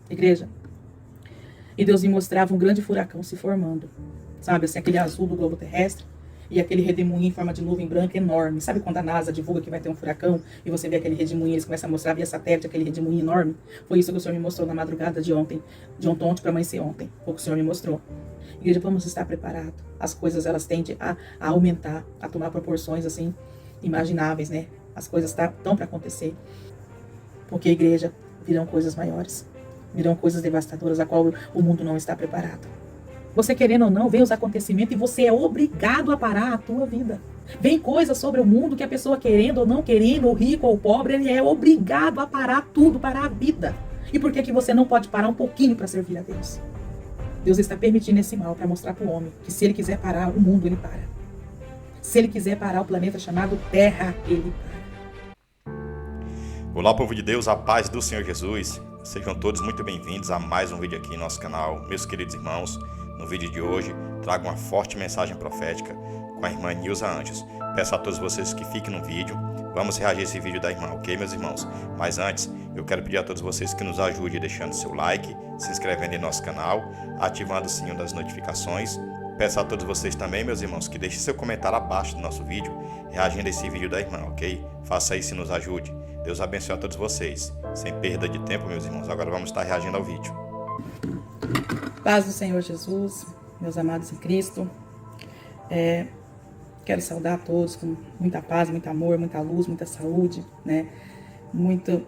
igreja. E Deus me mostrava um grande furacão se formando. Sabe, assim, aquele azul do globo terrestre e aquele redemoinho em forma de nuvem branca enorme. Sabe quando a NASA divulga que vai ter um furacão e você vê aquele redemoinho, eles começam a mostrar via satélite aquele redemoinho enorme? Foi isso que o Senhor me mostrou na madrugada de ontem para amanhecer ontem. Foi o que o Senhor me mostrou. Igreja, vamos estar preparados. As coisas, elas tendem a aumentar, a tomar proporções, assim, imagináveis, né? As coisas estão para acontecer. Porque, igreja, virão coisas maiores. Virão coisas devastadoras, a qual o mundo não está preparado. Você querendo ou não, vem os acontecimentos e você é obrigado a parar a tua vida. Vem coisas sobre o mundo que a pessoa querendo ou não querendo, o rico ou o pobre, ele é obrigado a parar tudo, parar a vida. E por que você não pode parar um pouquinho para servir a Deus? Deus está permitindo esse mal para mostrar para o homem que se ele quiser parar o mundo, ele para. Se ele quiser parar o planeta chamado Terra, ele para. Olá, povo de Deus, a paz do Senhor Jesus. Sejam todos muito bem-vindos a mais um vídeo aqui em nosso canal. Meus queridos irmãos, no vídeo de hoje trago uma forte mensagem profética com a irmã Nilza Anjos. Peço a todos vocês que fiquem no vídeo. Vamos reagir a esse vídeo da irmã, ok, meus irmãos? Mas antes, eu quero pedir a todos vocês que nos ajudem deixando seu like, se inscrevendo em nosso canal, ativando o sininho das notificações. Peço a todos vocês também, meus irmãos, que deixem seu comentário abaixo do nosso vídeo, reagindo a esse vídeo da irmã, ok? Faça isso e nos ajude. Deus abençoe a todos vocês. Sem perda de tempo, meus irmãos, agora vamos estar reagindo ao vídeo. Paz do Senhor Jesus, meus amados em Cristo. Quero saudar a todos com muita paz, muito amor, muita luz, muita saúde, né? Muito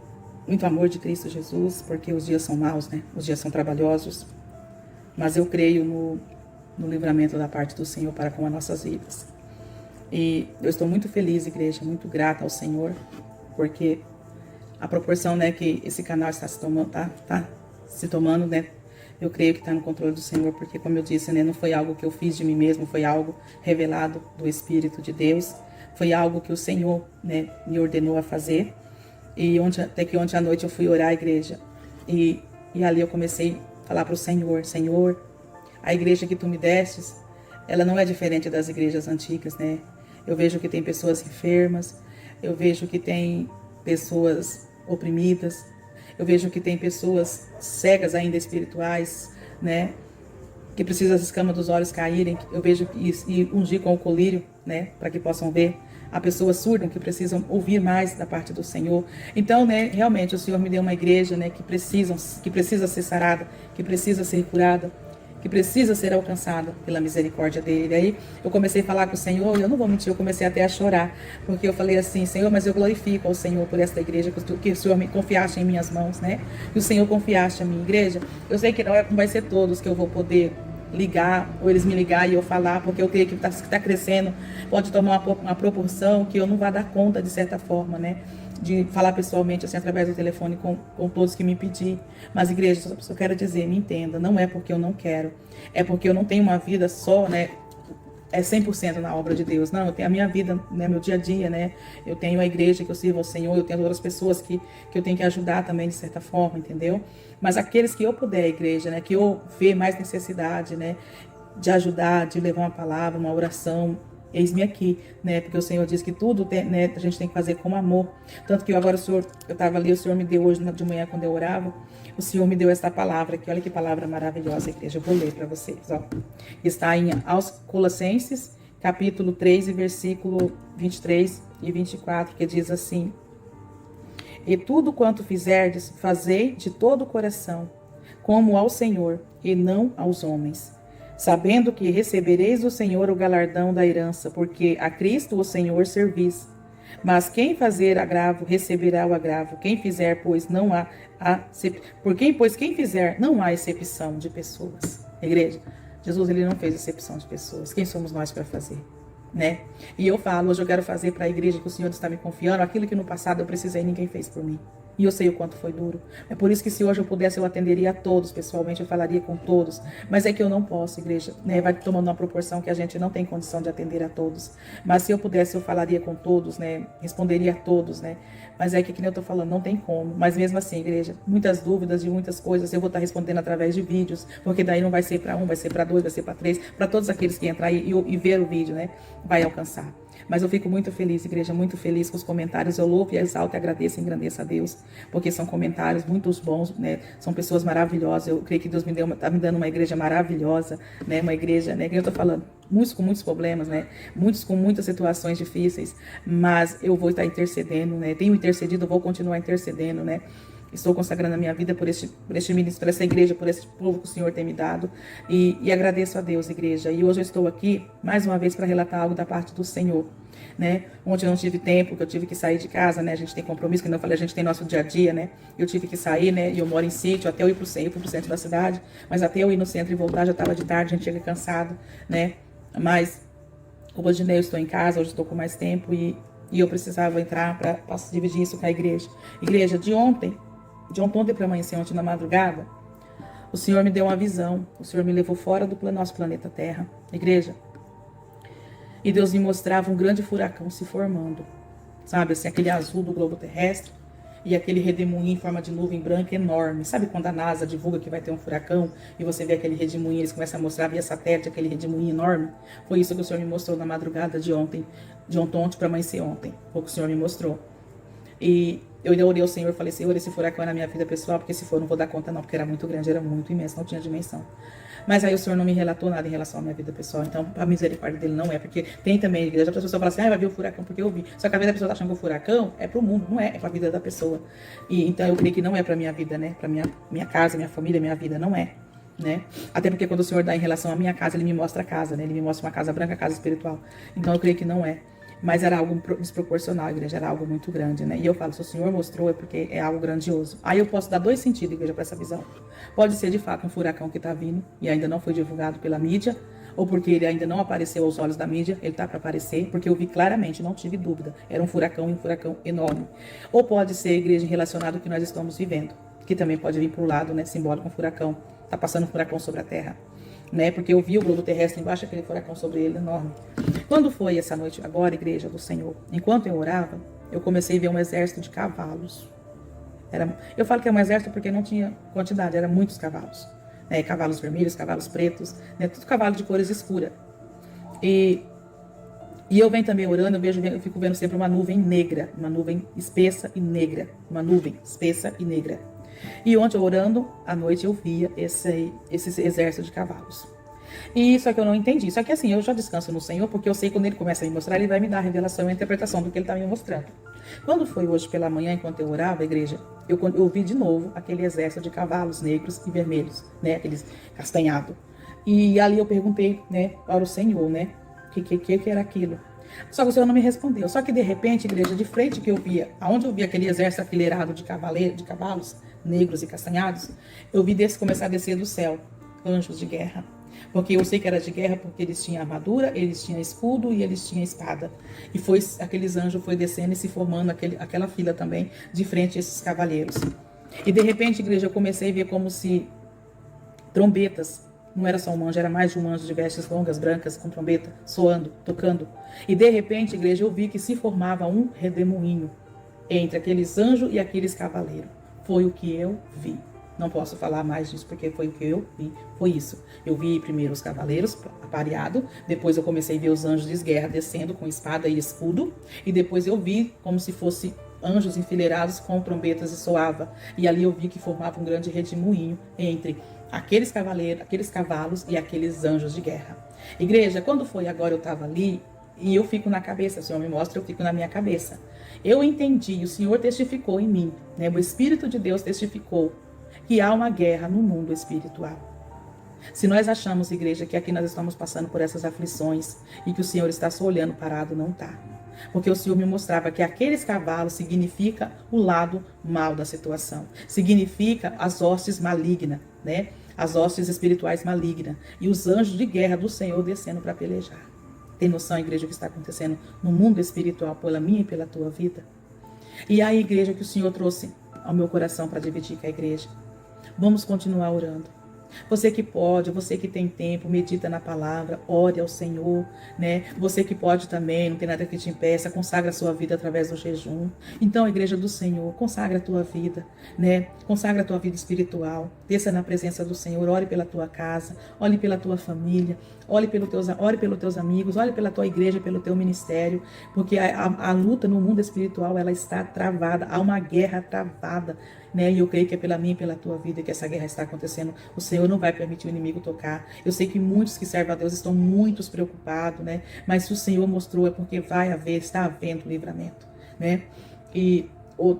amor de Cristo Jesus, porque os dias são maus, né? Os dias são trabalhosos. Mas eu creio no livramento da parte do Senhor para com as nossas vidas. E eu estou muito feliz, igreja, muito grata ao Senhor, porque a proporção, né, que esse canal está se tomando, né, eu creio que está no controle do Senhor, porque, como eu disse, né, não foi algo que eu fiz de mim mesmo, foi algo revelado do Espírito de Deus, foi algo que o Senhor, né, me ordenou a fazer. E até que ontem à noite eu fui orar à igreja, e ali eu comecei a falar para o Senhor: Senhor, a igreja que tu me destes, ela não é diferente das igrejas antigas, né? Eu vejo que tem pessoas enfermas, eu vejo que tem pessoas oprimidas, eu vejo que tem pessoas cegas ainda espirituais, né? Que precisam as escamas dos olhos caírem. Eu vejo e ungir com o colírio, né? Para que possam ver. Há pessoas surdas que precisam ouvir mais da parte do Senhor. Então, né? Realmente o Senhor me deu uma igreja, né? Que precisa ser sarada, que precisa ser curada, que precisa ser alcançada pela misericórdia dele. Aí eu comecei a falar com o Senhor, e eu não vou mentir, eu comecei até a chorar, porque eu falei assim: Senhor, mas eu glorifico ao Senhor por esta igreja, que o Senhor me confiaste em minhas mãos, né? Que o Senhor confiaste a minha igreja. Eu sei que não vai ser todos que eu vou poder ligar, ou eles me ligar e eu falar, porque eu creio que está crescendo, pode tomar uma proporção que eu não vá dar conta, de certa forma, né? De falar pessoalmente, assim, através do telefone com todos que me pedir. Mas, igreja, eu quero dizer, me entenda, não é porque eu não quero, é porque eu não tenho uma vida só, né, 100% na obra de Deus. Não, eu tenho a minha vida, né, meu dia a dia, né, eu tenho a igreja que eu sirvo ao Senhor, eu tenho outras pessoas que eu tenho que ajudar também, de certa forma, entendeu? Mas aqueles que eu puder, igreja, né, que eu ver mais necessidade, né, de ajudar, de levar uma palavra, uma oração, eis-me aqui, né? Porque o Senhor diz que tudo, né, a gente tem que fazer com amor. Tanto que eu estava ali, o Senhor me deu hoje de manhã, quando eu orava, o Senhor me deu essa palavra aqui. Olha que palavra maravilhosa, igreja. Eu vou ler para vocês, ó. Está em Colossenses, capítulo 3, versículo 23 e 24, que diz assim: E tudo quanto fizerdes, fazei de todo o coração, como ao Senhor, e não aos homens, sabendo que recebereis do Senhor o galardão da herança, porque a Cristo o Senhor servis. Mas quem fazer agravo, receberá o agravo. Quem fizer, pois quem fizer, não há excepção de pessoas. Igreja, Jesus, ele não fez excepção de pessoas. Quem somos nós para fazer, né? E eu falo, hoje eu quero fazer para a igreja que o Senhor está me confiando aquilo que no passado eu precisei e ninguém fez por mim. E eu sei o quanto foi duro. É por isso que se hoje eu pudesse, eu atenderia a todos pessoalmente, eu falaria com todos. Mas é que eu não posso, igreja, né? Vai tomando uma proporção que a gente não tem condição de atender a todos. Mas se eu pudesse, eu falaria com todos, né? Responderia a todos, né? Mas é que nem eu tô falando, não tem como. Mas mesmo assim, igreja, muitas dúvidas de muitas coisas eu vou estar respondendo através de vídeos, porque daí não vai ser para um, vai ser para dois, vai ser para três, para todos aqueles que entrar e ver o vídeo, né? Vai alcançar. Mas eu fico muito feliz, igreja, muito feliz com os comentários. Eu louvo e exalto e agradeço e engrandeço a Deus, porque são comentários muito bons, né? São pessoas maravilhosas. Eu creio que Deus está me dando uma igreja maravilhosa, né? Uma igreja, né? Que eu estou falando, muitos com muitos problemas, né? Muitos com muitas situações difíceis, mas eu vou estar intercedendo, né? Tenho intercedido, eu vou continuar intercedendo, né? Estou consagrando a minha vida por este ministro, por essa igreja, por esse povo que o Senhor tem me dado. E agradeço a Deus, igreja. E hoje eu estou aqui, mais uma vez, para relatar algo da parte do Senhor. Né? Ontem eu não tive tempo, porque eu tive que sair de casa, né? A gente tem compromisso, que eu falei, a gente tem nosso dia a dia, né? Eu tive que sair, né? E eu moro em sítio, até eu ir para o centro da cidade. Mas até eu ir no centro e voltar, já estava de tarde, a gente chega cansado, né? Mas hoje, né, eu estou em casa, hoje estou com mais tempo e eu precisava entrar para dividir isso com a igreja. Igreja, de ontem para amanhecer, ontem na madrugada, o Senhor me deu uma visão. O Senhor me levou fora do nosso planeta Terra, igreja. E Deus me mostrava um grande furacão se formando. Sabe, assim, aquele azul do globo terrestre e aquele redemoinho em forma de nuvem branca enorme. Sabe quando a NASA divulga que vai ter um furacão e você vê aquele redemoinho, eles começam a mostrar via satélite aquele redemoinho enorme? Foi isso que o Senhor me mostrou na madrugada de ontem para amanhecer ontem. Foi o que o Senhor me mostrou. E eu ainda orei ao Senhor, falei, Senhor, esse furacão é na minha vida pessoal, porque se for, não vou dar conta não, porque era muito grande, era muito imenso, não tinha dimensão. Mas aí o Senhor não me relatou nada em relação à minha vida pessoal, então a misericórdia dele não é, porque tem também a igreja, a pessoa fala assim, vai vir o furacão, porque eu vi. Só que a vida da pessoa tá achando que o furacão é pro mundo, não é pra vida da pessoa. E então eu creio que não é pra minha vida, né, pra minha casa, minha família, minha vida, não é. Né? Até porque quando o Senhor dá em relação à minha casa, ele me mostra a casa, né? Ele me mostra uma casa branca, casa espiritual. Então eu creio que não é. Mas era algo desproporcional, a igreja, era algo muito grande, né? E eu falo, se o Senhor mostrou, é porque é algo grandioso. Aí eu posso dar dois sentidos, igreja, para essa visão. Pode ser, de fato, um furacão que está vindo e ainda não foi divulgado pela mídia, ou porque ele ainda não apareceu aos olhos da mídia, ele está para aparecer, porque eu vi claramente, não tive dúvida, era um furacão e um furacão enorme. Ou pode ser, igreja, relacionado ao que nós estamos vivendo, que também pode vir para o lado, né, simbólico, um furacão. Está passando um furacão sobre a terra. Né? Porque eu vi o globo terrestre embaixo, aquele furacão sobre ele enorme. Quando foi essa noite agora, igreja do Senhor? Enquanto eu orava, eu comecei a ver um exército de cavalos. Eu falo que é um exército porque não tinha quantidade, eram muitos cavalos. Né? Cavalos vermelhos, cavalos pretos, né? Tudo cavalo de cores escuras. E eu venho também orando, eu fico vendo sempre uma nuvem negra, uma nuvem espessa e negra. Uma nuvem espessa e negra. E ontem, orando, à noite, eu via esse exército de cavalos. E só que eu não entendi. Só que assim, eu já descanso no Senhor, porque eu sei que quando Ele começa a me mostrar, Ele vai me dar a revelação e a interpretação do que Ele está me mostrando. Quando foi hoje pela manhã, enquanto eu orava, igreja, eu vi de novo aquele exército de cavalos negros e vermelhos, né? Aqueles castanhados. E ali eu perguntei, né, para o Senhor, né, que era aquilo. Só que o Senhor não me respondeu. Só que de repente, igreja, de frente que eu via, aonde eu via aquele exército afileirado de cavalos negros e castanhados, eu vi começar a descer do céu anjos de guerra. Porque eu sei que era de guerra, porque eles tinham armadura, eles tinham escudo e eles tinham espada. E aqueles anjos foi descendo e se formando aquela fila também de frente a esses cavaleiros. E de repente, igreja, eu comecei a ver como se trombetas, não era só um anjo, era mais de um anjo de vestes longas, brancas, com trombeta, soando, tocando. E de repente, igreja, eu vi que se formava um redemoinho entre aqueles anjos e aqueles cavaleiros. Foi o que eu vi. Não posso falar mais disso porque foi o que eu vi. Foi isso. Eu vi primeiro os cavaleiros apareados, depois eu comecei a ver os anjos de guerra descendo com espada e escudo, e depois eu vi como se fosse anjos enfileirados com trombetas e soava. E ali eu vi que formava um grande redemoinho entre aqueles cavalos e aqueles anjos de guerra. Igreja, quando foi agora eu estava ali, e eu fico na cabeça, o Senhor me mostra, eu fico na minha cabeça. Eu entendi, o Senhor testificou em mim, né? O Espírito de Deus testificou que há uma guerra no mundo espiritual. Se nós achamos, igreja, que aqui nós estamos passando por essas aflições e que o Senhor está só olhando parado, não está. Porque o Senhor me mostrava que aqueles cavalos significa o lado mal da situação. Significa as hostes malignas, né? As hostes espirituais malignas. E os anjos de guerra do Senhor descendo para pelejar. Tem noção, igreja, o que está acontecendo no mundo espiritual pela minha e pela tua vida? E a igreja que o Senhor trouxe ao meu coração para dividir com a igreja. Vamos continuar orando. Você que pode, você que tem tempo, medita na palavra, ore ao Senhor, né? Você que pode também, não tem nada que te impeça, consagra a sua vida através do jejum. Então, Igreja do Senhor, consagra a tua vida, né? Consagra a tua vida espiritual, desça na presença do Senhor, ore pela tua casa, ore pela tua família, ore pelos teus amigos, ore pela tua igreja, pelo teu ministério, porque a luta no mundo espiritual, ela está travada, há uma guerra travada, né? E eu creio que é pela minha e pela tua vida que essa guerra está acontecendo. O Senhor não vai permitir o inimigo tocar. Eu sei que muitos que servem a Deus estão muito preocupados, né? Mas se o Senhor mostrou, é porque vai haver, está havendo livramento, né? E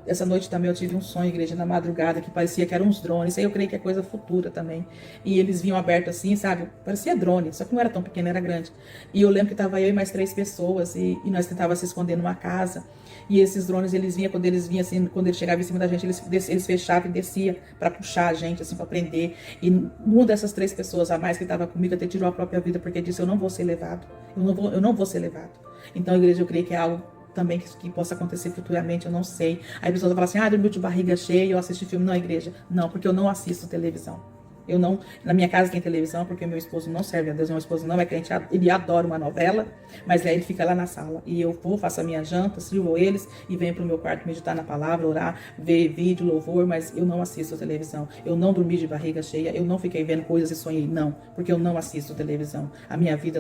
essa noite também eu tive um sonho, igreja, na madrugada, que parecia que eram uns drones. Isso aí eu creio que é coisa futura também. E eles vinham aberto assim, sabe? Parecia drone, só que não era tão pequeno, era grande. E eu lembro que estava eu e mais 3 pessoas, e nós tentávamos se esconder numa casa. E esses drones, eles vinham, quando eles vinham assim, quando eles chegavam em cima da gente, eles fechavam e desciam para puxar a gente, assim, para prender. E uma dessas 3 pessoas a mais que estava comigo até tirou a própria vida, porque disse: eu não vou ser levado. Eu não vou ser levado. Então, igreja, eu creio que é algo também que possa acontecer futuramente, eu não sei. Aí a pessoa fala assim: dormiu de barriga cheia, eu assisti filme. Não, igreja, não, porque eu não assisto televisão. Eu não, na minha casa tem televisão, porque meu esposo não serve a Deus, meu esposo não é crente, ele adora uma novela, mas aí ele fica lá na sala, e eu vou, faço a minha janta, sirvo eles, e venho pro meu quarto meditar na palavra, orar, ver vídeo, louvor, mas eu não assisto televisão, eu não dormi de barriga cheia, eu não fiquei vendo coisas e sonhei, não, porque eu não assisto televisão, a minha vida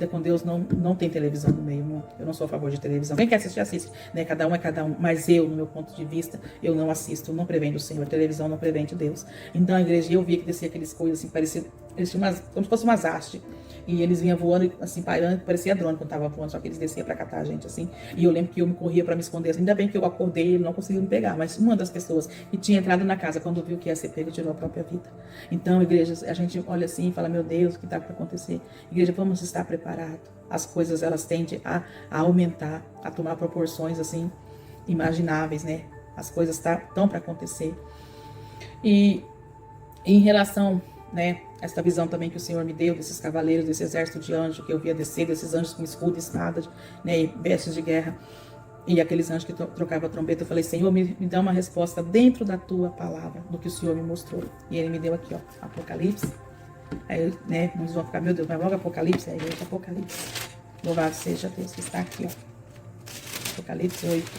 com Deus não tem televisão no meio, eu não sou a favor de televisão, quem quer assistir, assiste, né? Cada um é cada um, mas eu, no meu ponto de vista, eu não assisto, não prevém do Senhor, televisão não prevém de Deus. Então a igreja, eu vi que descia aqueles coisas assim, parecia, eles tinham como se fosse umas hastes, e eles vinham voando, assim, pairando, parecia drone quando tava voando, só que eles desciam pra catar a gente, assim, e eu lembro que eu me corria pra me esconder, assim, ainda bem que eu acordei, ele não conseguiu me pegar, mas uma das pessoas que tinha entrado na casa, quando viu que ia ser pego, tirou a própria vida. Então, igreja, a gente olha assim e fala: meu Deus, o que tá para acontecer? Igreja, vamos estar preparados. As coisas, elas tendem a aumentar, a tomar proporções, assim, imagináveis, né? As coisas estão para acontecer. E em relação, né, esta visão também que o Senhor me deu desses cavaleiros, desse exército de anjos que eu via descer, desses anjos com escudo e espada, né, e vestes de guerra, e aqueles anjos que trocavam a trombeta, eu falei: Senhor, me dá uma resposta dentro da tua palavra, do que o Senhor me mostrou. E ele me deu aqui, ó, Apocalipse. Aí, né, muitos vão ficar: meu Deus, mas logo Apocalipse? Aí, Apocalipse. Louvado seja Deus que está aqui, ó. Apocalipse 8.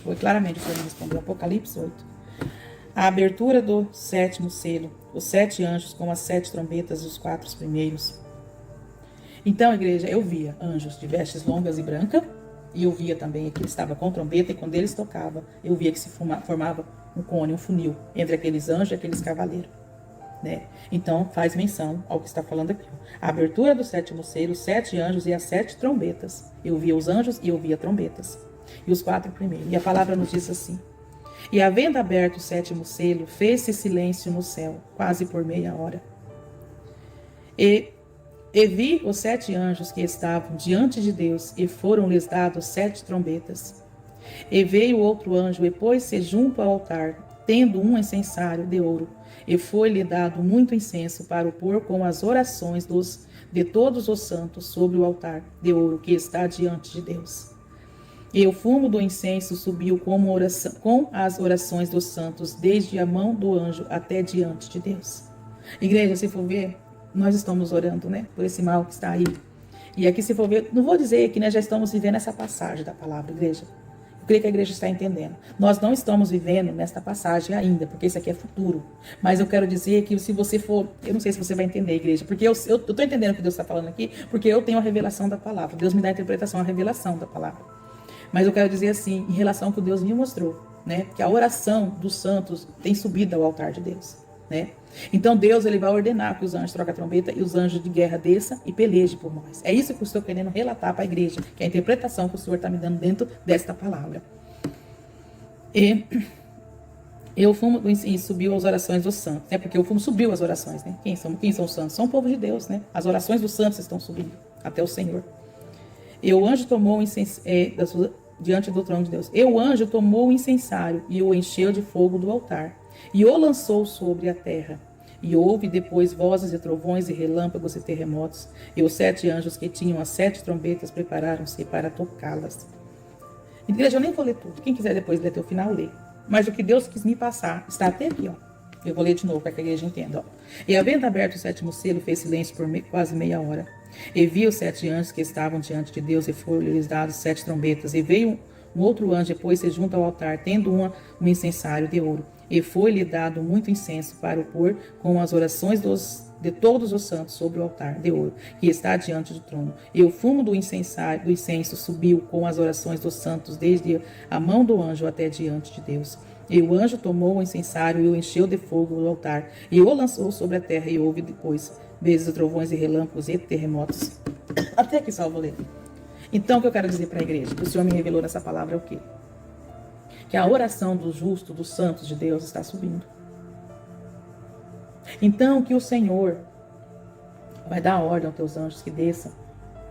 Foi claramente o Senhor me respondeu, Apocalipse 8. A abertura do 7º selo, os 7 anjos com as 7 trombetas, os 4 primeiros. Então, igreja, eu via anjos de vestes longas e brancas, e eu via também que eles estavam com trombeta, e quando eles tocavam, eu via que se formava um cone, um funil, entre aqueles anjos e aqueles cavaleiros, né? Então, faz menção ao que está falando aqui. A abertura do 7º selo, os 7 anjos e as 7 trombetas. Eu via os anjos e eu via trombetas. E os 4 primeiros. E a palavra nos diz assim: e havendo aberto o 7º selo, fez-se silêncio no céu, quase por meia hora. E vi os 7 anjos que estavam diante de Deus, e foram-lhes dados 7 trombetas. E veio outro anjo, e pôs-se junto ao altar, tendo um incensário de ouro, e foi-lhe dado muito incenso para o pôr com as orações de todos os santos sobre o altar de ouro que está diante de Deus. E o fumo do incenso subiu com as orações dos santos, desde a mão do anjo até diante de Deus. Igreja, se for ver, nós estamos orando, né, por esse mal que está aí. E aqui, se for ver, não vou dizer que nós já estamos vivendo essa passagem da palavra, igreja. Eu creio que a igreja está entendendo. Nós não estamos vivendo nesta passagem ainda, porque isso aqui é futuro. Mas eu quero dizer que se você for... Eu não sei se você vai entender, igreja, porque eu estou entendendo o que Deus está falando aqui, porque eu tenho a revelação da palavra. Deus me dá a interpretação, a revelação da palavra. Mas eu quero dizer assim, em relação ao que Deus me mostrou, né? Que a oração dos santos tem subido ao altar de Deus, né? Então Deus, ele vai ordenar que os anjos troquem a trombeta e os anjos de guerra desçam e pelejem por nós. É isso que eu estou querendo relatar para a igreja, que é a interpretação que o Senhor está me dando dentro desta palavra. E o fumo do incenso subiu as orações dos santos, né? Porque o fumo subiu as orações, né? Quem são os santos? São o povo de Deus, né? As orações dos santos estão subindo até o Senhor. E o anjo tomou o incenso diante do trono de Deus. E o anjo tomou o incensário e o encheu de fogo do altar e o lançou sobre a terra. E houve depois vozes e trovões e relâmpagos e terremotos. E os 7 anjos que tinham as 7 trombetas prepararam-se para tocá-las. Igreja, eu nem vou ler tudo. Quem quiser depois ler até o final, lê. Mas o que Deus quis me passar está até aqui, ó. Eu vou ler de novo para que a igreja entenda. Ó. E havendo aberto o 7º selo, fez silêncio por quase meia hora. E viu os 7 anjos que estavam diante de Deus, e foram-lhes dados 7 trombetas. E veio um outro anjo, depois se junto ao altar, tendo um incensário de ouro. E foi-lhe dado muito incenso para o pôr com as orações de todos os santos sobre o altar de ouro, que está diante do trono. E o fumo do incenso subiu com as orações dos santos, desde a mão do anjo até diante de Deus. E o anjo tomou o incensário e o encheu de fogo do altar, e o lançou sobre a terra, e houve depois vezes trovões e relâmpagos e terremotos. Até que salvo ler. Então, o que eu quero dizer para a igreja, que o Senhor me revelou nessa palavra é o quê? Que a oração do justo, dos santos de Deus está subindo. Então, que o Senhor vai dar ordem aos teus anjos que desçam,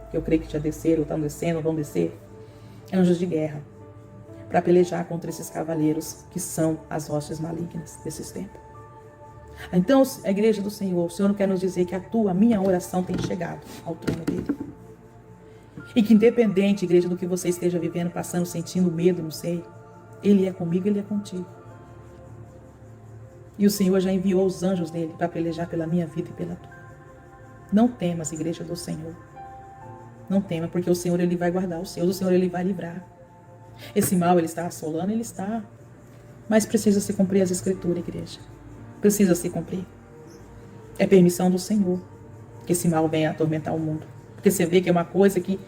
que eu creio que já desceram, estão descendo, vão descer, anjos de guerra, para pelejar contra esses cavaleiros que são as hostes malignas desses tempos. Então, a igreja do Senhor, o Senhor não quer nos dizer que a minha oração tem chegado ao trono dele. E que independente, igreja, do que você esteja vivendo, passando, sentindo medo, não sei, ele é comigo, ele é contigo. E o Senhor já enviou os anjos dele para pelejar pela minha vida e pela tua. Não temas, igreja do Senhor. Não tema, porque o Senhor ele vai guardar os seus, o Senhor ele vai livrar. Esse mal ele está assolando, ele está. Mas precisa se cumprir as escrituras, igreja. Precisa se cumprir. É permissão do Senhor que esse mal venha atormentar o mundo. Porque você vê que é uma coisa que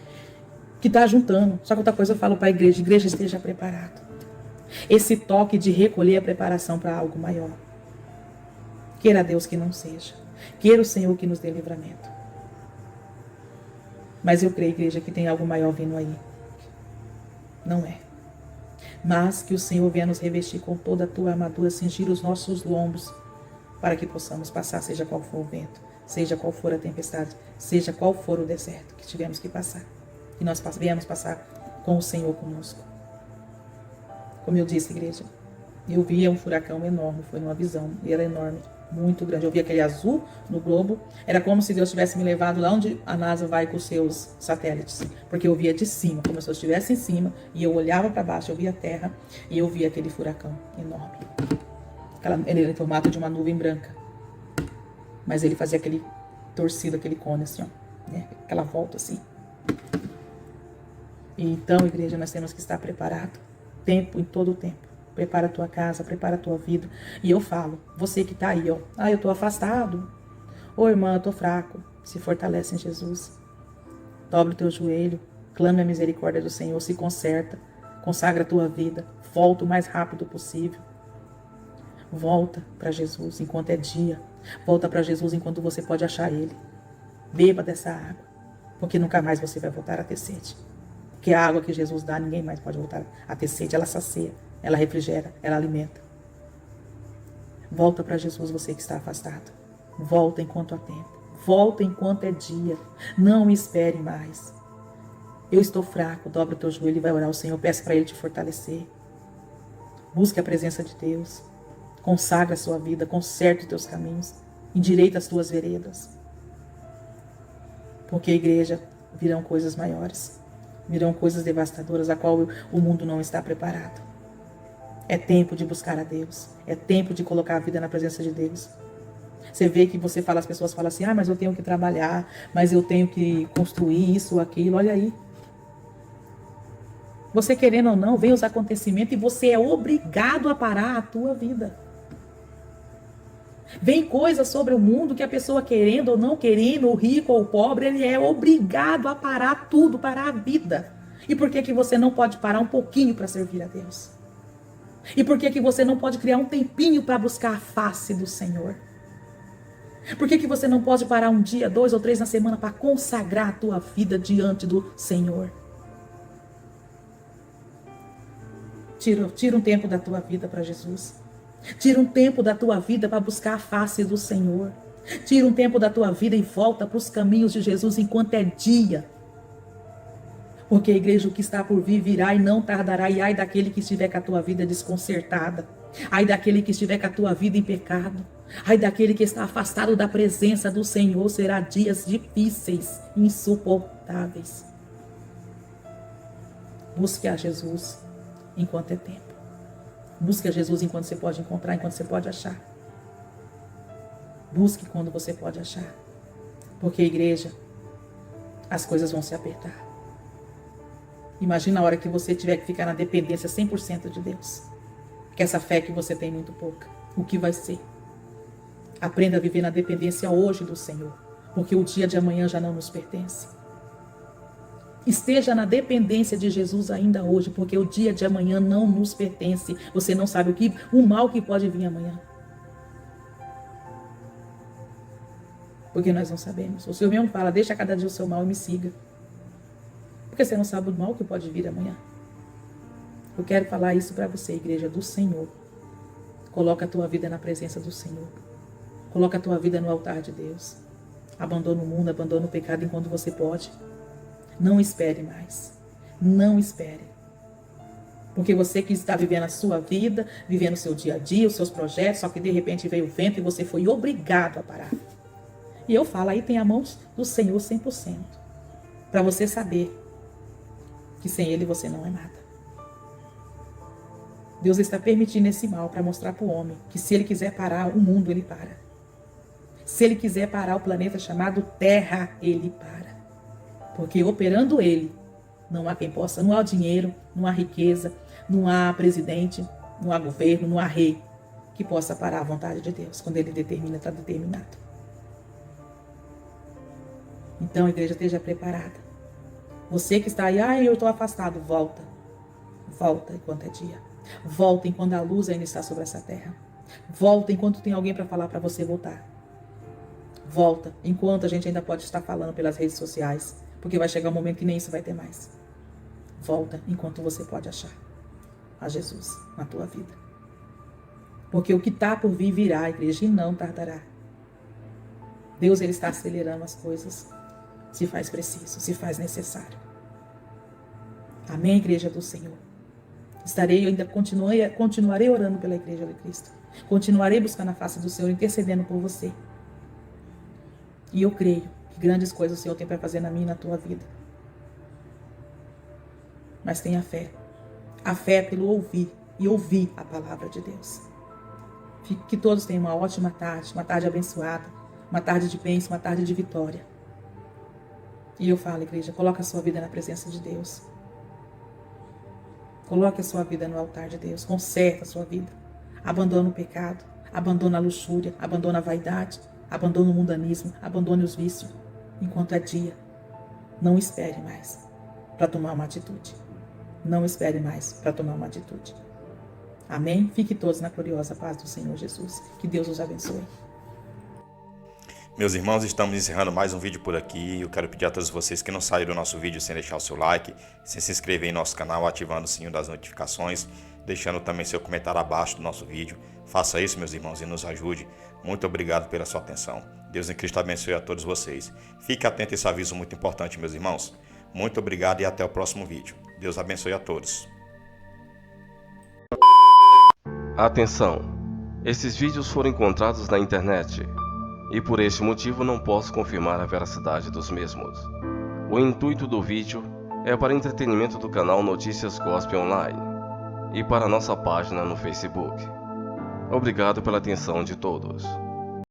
está juntando. Só que outra coisa eu falo para a igreja esteja preparado. Esse toque de recolher a preparação para algo maior. Queira Deus que não seja. Queira o Senhor que nos dê livramento. Mas eu creio, igreja, que tem algo maior vindo aí. Não é. Mas que o Senhor venha nos revestir com toda a tua armadura, cingir os nossos lombos, para que possamos passar, seja qual for o vento, seja qual for a tempestade, seja qual for o deserto que tivemos que passar. Que nós viemos passar com o Senhor conosco. Como eu disse, igreja, eu via um furacão enorme, foi numa visão, e era enorme, muito grande. Eu via aquele azul no globo, era como se Deus tivesse me levado lá onde a NASA vai com os seus satélites, porque eu via de cima, como se eu estivesse em cima, e eu olhava para baixo, eu via a terra, e eu via aquele furacão enorme. Ele era em formato de uma nuvem branca, mas ele fazia aquele torcido, aquele cone assim, ó, né? Aquela volta assim. E então, igreja, nós temos que estar preparados, tempo em todo o tempo. Prepara a tua casa, prepara a tua vida. E eu falo, você que está aí, ó, eu estou afastado. Ô irmã, eu estou fraco. Se fortalece em Jesus. Dobre o teu joelho, clame a misericórdia do Senhor, se conserta, consagra a tua vida, volta o mais rápido possível. Volta para Jesus enquanto é dia. Volta para Jesus enquanto você pode achar Ele. Beba dessa água, porque nunca mais você vai voltar a ter sede. Porque a água que Jesus dá, ninguém mais pode voltar a ter sede. Ela sacia, ela refrigera, ela alimenta. Volta para Jesus, você que está afastado. Volta enquanto há tempo. Volta enquanto é dia. Não espere mais. Eu estou fraco, dobra o teu joelho e vai orar ao Senhor. Peça para Ele te fortalecer. Busque a presença de Deus. Consagra a sua vida, conserte os teus caminhos. Endireita as tuas veredas. Porque, igreja, virão coisas maiores. Virão coisas devastadoras, a qual o mundo não está preparado. É tempo de buscar a Deus. É tempo de colocar a vida na presença de Deus. Você vê que as pessoas falam assim, mas eu tenho que trabalhar, mas eu tenho que construir isso ou aquilo. Olha aí. Você querendo ou não, vem os acontecimentos e você é obrigado a parar a tua vida. Vem coisas sobre o mundo que a pessoa querendo ou não querendo, o rico ou o pobre, ele é obrigado a parar tudo, parar a vida. E por que você não pode parar um pouquinho para servir a Deus? E por que você não pode criar um tempinho para buscar a face do Senhor? Por que você não pode parar um dia, 2 ou 3 na semana para consagrar a tua vida diante do Senhor? Tira um tempo da tua vida para Jesus. Tira um tempo da tua vida para buscar a face do Senhor. Tira um tempo da tua vida e volta para os caminhos de Jesus enquanto é dia. Porque a igreja, o que está por vir, virá e não tardará. E ai daquele que estiver com a tua vida desconcertada. Ai daquele que estiver com a tua vida em pecado. Ai daquele que está afastado da presença do Senhor. Será dias difíceis, insuportáveis. Busque a Jesus enquanto é tempo. Busque a Jesus enquanto você pode encontrar, enquanto você pode achar. Busque quando você pode achar. Porque, igreja, as coisas vão se apertar. Imagina a hora que você tiver que ficar na dependência 100% de Deus. Que essa fé que você tem muito pouca. O que vai ser? Aprenda a viver na dependência hoje do Senhor. Porque o dia de amanhã já não nos pertence. Esteja na dependência de Jesus ainda hoje. Porque o dia de amanhã não nos pertence. Você não sabe o mal que pode vir amanhã. Porque nós não sabemos. O Senhor mesmo fala, deixa cada dia o seu mal e me siga. Porque você não sabe o mal que pode vir amanhã. Eu quero falar isso para você, igreja do Senhor. Coloca a tua vida na presença do Senhor. Coloca a tua vida no altar de Deus. Abandona o mundo, abandona o pecado enquanto você pode. Não espere mais. Não espere. Porque você que está vivendo a sua vida, vivendo o seu dia a dia, os seus projetos, só que de repente veio o vento e você foi obrigado a parar. E eu falo, aí tem a mão do Senhor 100%. Para você saber que sem Ele você não é nada. Deus está permitindo esse mal para mostrar para o homem que se ele quiser parar o mundo, ele para. Se ele quiser parar o planeta chamado Terra, ele para. Porque operando ele, não há quem possa, não há dinheiro, não há riqueza, não há presidente, não há governo, não há rei que possa parar a vontade de Deus. Quando ele determina, está determinado. Então, igreja, esteja preparada. Você que está aí, eu estou afastado, volta. Volta enquanto é dia. Volta enquanto a luz ainda está sobre essa terra. Volta enquanto tem alguém para falar para você voltar. Volta enquanto a gente ainda pode estar falando pelas redes sociais. Porque vai chegar um momento que nem isso vai ter mais. Volta enquanto você pode achar a Jesus na tua vida. Porque o que está por vir virá, igreja, e não tardará. Deus, ele está acelerando as coisas. Se faz preciso, se faz necessário. Amém, igreja do Senhor. Estarei, eu ainda continuarei orando pela igreja de Cristo. Continuarei buscando a face do Senhor, intercedendo por você. E eu creio que grandes coisas o Senhor tem para fazer na minha e na tua vida. Mas tenha fé. A fé é pelo ouvir e ouvir a palavra de Deus. Que todos tenham uma ótima tarde, uma tarde abençoada, uma tarde de bênção, uma tarde de vitória. E eu falo, igreja, coloque a sua vida na presença de Deus. Coloque a sua vida no altar de Deus. Conserta a sua vida. Abandona o pecado. Abandona a luxúria. Abandona a vaidade. Abandona o mundanismo. Abandone os vícios. Enquanto é dia. Não espere mais para tomar uma atitude. Não espere mais para tomar uma atitude. Amém? Fique todos na gloriosa paz do Senhor Jesus. Que Deus os abençoe. Meus irmãos, estamos encerrando mais um vídeo por aqui. Eu quero pedir a todos vocês que não saíram do nosso vídeo sem deixar o seu like, sem se inscrever em nosso canal, ativando o sininho das notificações, deixando também seu comentário abaixo do nosso vídeo. Faça isso, meus irmãos, e nos ajude. Muito obrigado pela sua atenção. Deus em Cristo abençoe a todos vocês. Fique atento a esse aviso muito importante, meus irmãos. Muito obrigado e até o próximo vídeo. Deus abençoe a todos. Atenção! Esses vídeos foram encontrados na internet e por este motivo não posso confirmar a veracidade dos mesmos. O intuito do vídeo é para entretenimento do canal Notícias Gospel Online e para nossa página no Facebook. Obrigado pela atenção de todos.